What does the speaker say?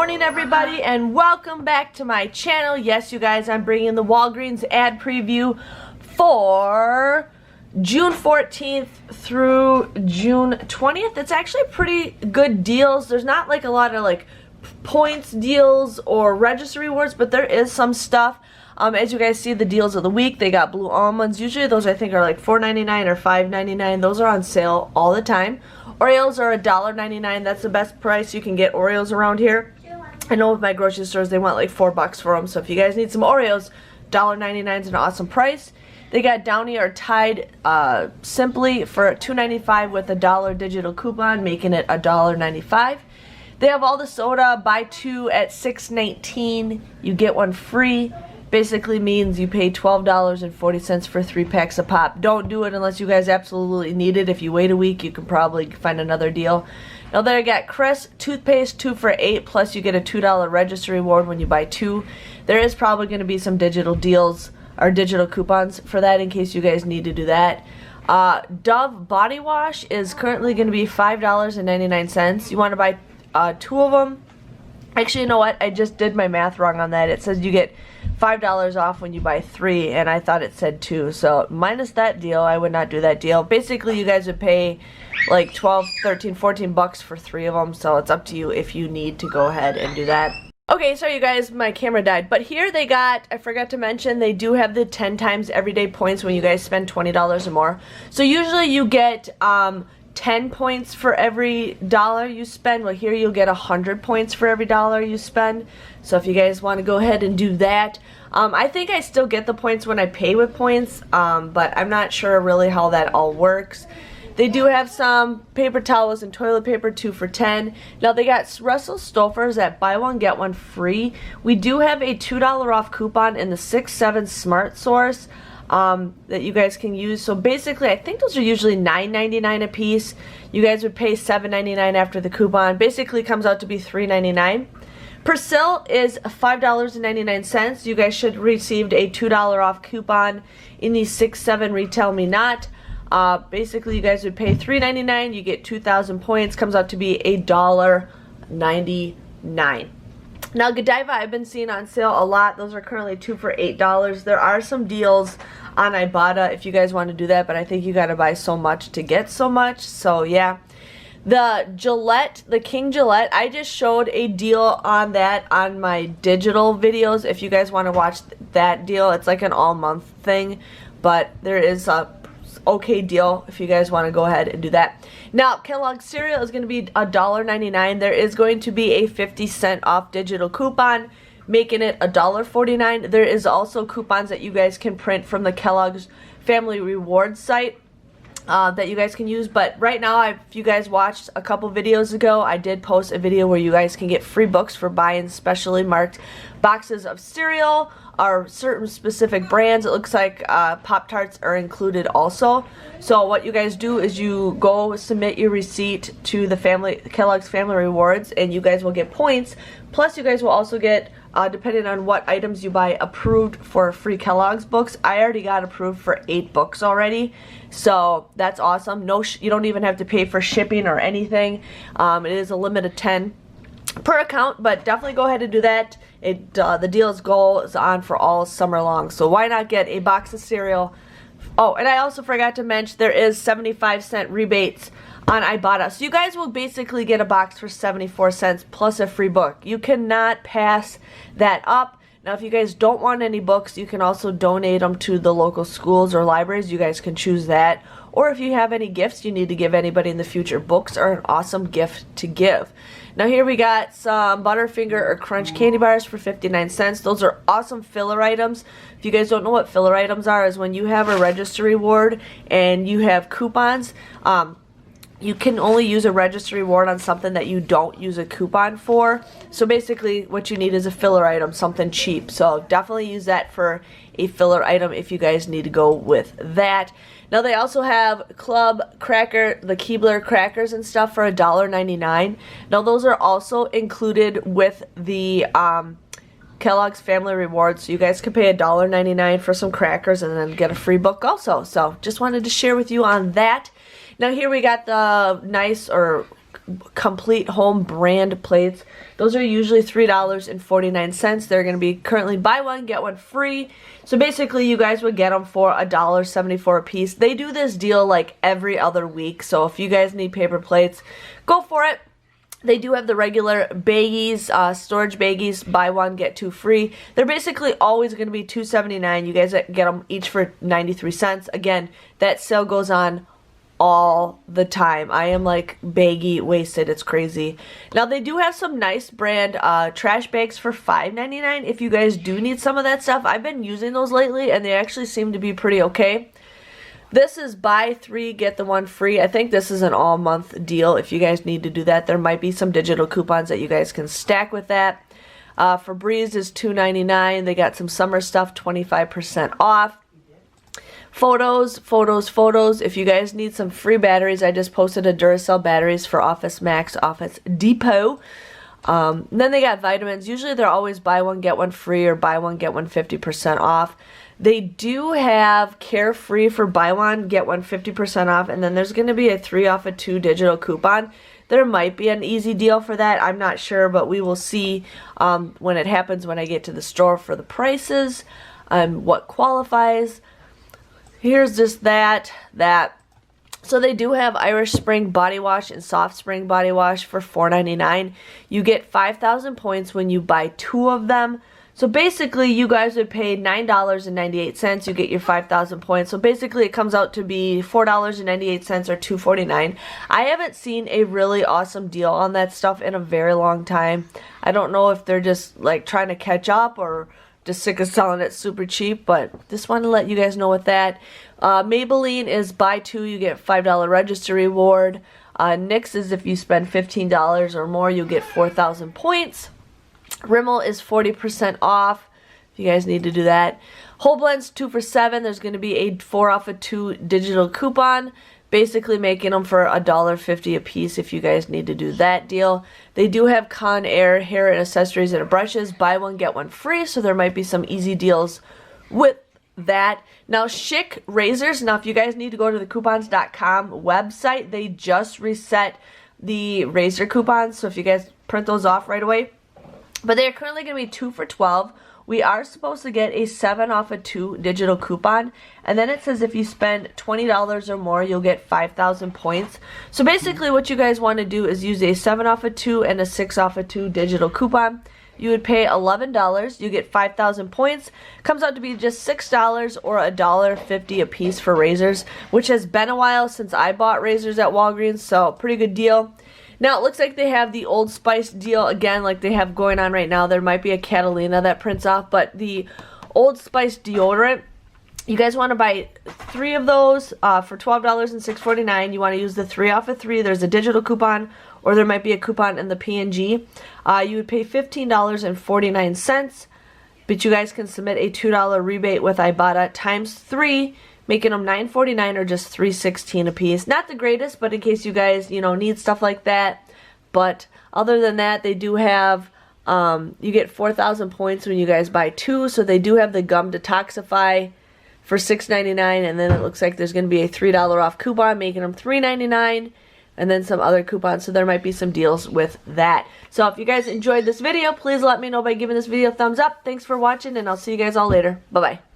morning, everybody, and welcome back to my channel. Yes, you guys, I'm bringing the Walgreens ad preview for June 14th through June 20th. It's actually pretty good deals. There's not like a lot of like points deals or register rewards, but there is some stuff. As you guys see, the deals of the week, they got blue almonds. Usually those I think are like $4.99 or $5.99. Those are on sale all the time. Oreos are $1.99. That's the best price you can get Oreos around here. I know with my grocery stores they want like $4 for them. So if you guys need some Oreos, $1.99 is an awesome price. They got Downy or Tide Simply for $2.95 with a $1 digital coupon, making it $1.95. They have all the soda. Buy two at $6.19. You get one free. Basically means you pay $12.40 for 3 packs of pop. Don't do it unless you guys absolutely need it. If you wait a week, you can probably find another deal. Now there you got Crest Toothpaste 2 for $8, plus you get a $2 register reward when you buy 2. There is probably going to be some digital deals or digital coupons for that in case you guys need to do that. Dove body wash is currently going to be $5.99. You want to buy 2 of them. Actually, you know what? I just did my math wrong on that. It says you get $5 off when you buy 3, and I thought it said 2. So minus that deal, I would not do that deal. Basically, you guys would pay like 12, 13, 14 bucks for 3 of them. So it's up to you if you need to go ahead and do that. Okay, sorry you guys, my camera died. But here they got, I forgot to mention, they do have the 10 times everyday points when you guys spend $20 or more. So usually you get 10 points for every dollar you spend. Well, here you'll get 100 points for every dollar you spend. So if you guys want to go ahead and do that, I think I still get the points when I pay with points, but I'm not sure really how that all works. They do have some paper towels and toilet paper, 2 for $10. Now they got Russell Stouffer's at buy one get one free. We do have a $2 off coupon in the 6-7 Smart Source that you guys can use. So basically, I think those are usually $9.99 a piece. You guys would pay $7.99 after the coupon. Basically, comes out to be $3.99. Persil is $5.99. You guys should received a $2 off coupon in the 6-7 Retail Me Not. Basically, you guys would pay $3.99. You get 2,000 points. Comes out to be $1.99. Now Godiva I've been seeing on sale a lot. Those are currently 2 for $8. There are some deals on Ibotta if you guys want to do that, but I think you got to buy so much to get so much. So yeah. The Gillette, the King Gillette, I just showed a deal on that on my digital videos. If you guys want to watch that deal, it's like an all-month thing, but there is a okay deal if you guys want to go ahead and do that. Now, Kellogg cereal is going to be $1.99. There is going to be a 50-cent off digital coupon, making it $1.49. There is also coupons that you guys can print from the Kellogg's Family Rewards site that you guys can use. But right now, if you guys watched a couple videos ago, I did post a video where you guys can get free books for buying specially marked boxes of cereal or certain specific brands. It looks like Pop-Tarts are included also. So what you guys do is you go submit your receipt to the Kellogg's Family Rewards, and you guys will get points. Plus, you guys will also get, depending on what items you buy, approved for free Kellogg's books. I already got approved for 8 books already, so that's awesome. No, you don't even have to pay for shipping or anything. It is a limit of 10 per account, but definitely go ahead and do that. The deals goes on for all summer long, so why not get a box of cereal? Oh, and I also forgot to mention there is 75-cent rebates on Ibotta. So you guys will basically get a box for 74 cents plus a free book. You cannot pass that up. Now, if you guys don't want any books, you can also donate them to the local schools or libraries. You guys can choose that. Or if you have any gifts you need to give anybody in the future, books are an awesome gift to give. Now here we got some Butterfinger or Crunch candy bars for 59 cents. Those are awesome filler items. If you guys don't know what filler items are, is when you have a register reward and you have coupons, you can only use a register reward on something that you don't use a coupon for. So basically what you need is a filler item, something cheap. So definitely use that for a filler item if you guys need to go with that. Now they also have Club Cracker, the Keebler crackers and stuff for $1.99. Now those are also included with the Kellogg's Family Rewards. So you guys can pay $1.99 for some crackers and then get a free book also. So just wanted to share with you on that. Now here we got the nice or complete home brand plates. Those are usually $3.49. They're going to be currently buy one, get one free. So basically you guys would get them for $1.74 a piece. They do this deal like every other week. So if you guys need paper plates, go for it. They do have the regular baggies, storage baggies, buy one, get two free. They're basically always going to be $2.79. You guys get them each for 93 cents. Again, that sale goes on all the time. I am like baggy wasted. It's crazy. Now they do have some nice brand trash bags for $5.99 if you guys do need some of that stuff. I've been using those lately and they actually seem to be pretty okay. This is buy three, get the one free. I think this is an all-month deal if you guys need to do that. There might be some digital coupons that you guys can stack with that. Febreze is $2.99. They got some summer stuff, 25% off. Photos. If you guys need some free batteries, I just posted a Duracell batteries for Office Max, Office Depot. Then they got vitamins. Usually they're always buy one, get one free, or buy one, get one 50% off. They do have Carefree for buy one, get one 50% off, and then there's going to be a 3 off of 2 digital coupon. There might be an easy deal for that. I'm not sure, but we will see when it happens when I get to the store for the prices, what qualifies. Here's just that. So they do have Irish Spring Body Wash and Soft Spring Body Wash for $4.99. You get 5,000 points when you buy 2 of them. So basically, you guys would pay $9.98. You get your 5,000 points. So basically, it comes out to be $4.98 or $2.49. I haven't seen a really awesome deal on that stuff in a very long time. I don't know if they're just like trying to catch up or just sick of selling it super cheap, but just want to let you guys know with that. Maybelline is buy 2, you get $5 register reward. NYX is if you spend $15 or more, you'll get 4,000 points. Rimmel is 40% off if you guys need to do that. Whole Blends 2 for $7. There's going to be a 4 off of 2 digital coupon, basically making them for $1.50 a piece if you guys need to do that deal. They do have Conair hair and accessories and brushes. Buy one, get one free, so there might be some easy deals with that. Now, Schick razors. Now, if you guys need to go to the coupons.com website, they just reset the razor coupons, so if you guys print those off right away. But they are currently going to be 2 for $12. We are supposed to get a 7 off of 2 digital coupon. And then it says if you spend $20 or more, you'll get 5,000 points. So basically what you guys want to do is use a 7 off of 2 and a 6 off of 2 digital coupon. You would pay $11. You get 5,000 points. Comes out to be just $6 or $1.50 a piece for razors, which has been a while since I bought razors at Walgreens. So pretty good deal. Now, it looks like they have the Old Spice deal again like they have going on right now. There might be a Catalina that prints off, but the Old Spice deodorant, you guys want to buy 3 of those for $12 and $6.49. You want to use the 3 off of 3. There's a digital coupon, or there might be a coupon in the P&G. You would pay $15.49, but you guys can submit a $2 rebate with Ibotta times 3, making them $9.49 or just $3.16 a piece. Not the greatest, but in case you guys, need stuff like that. But other than that, they do have, you get 4,000 points when you guys buy 2. So they do have the Gum Detoxify for $6.99. And then it looks like there's going to be a $3 off coupon, making them $3.99. And then some other coupons. So there might be some deals with that. So if you guys enjoyed this video, please let me know by giving this video a thumbs up. Thanks for watching, and I'll see you guys all later. Bye-bye.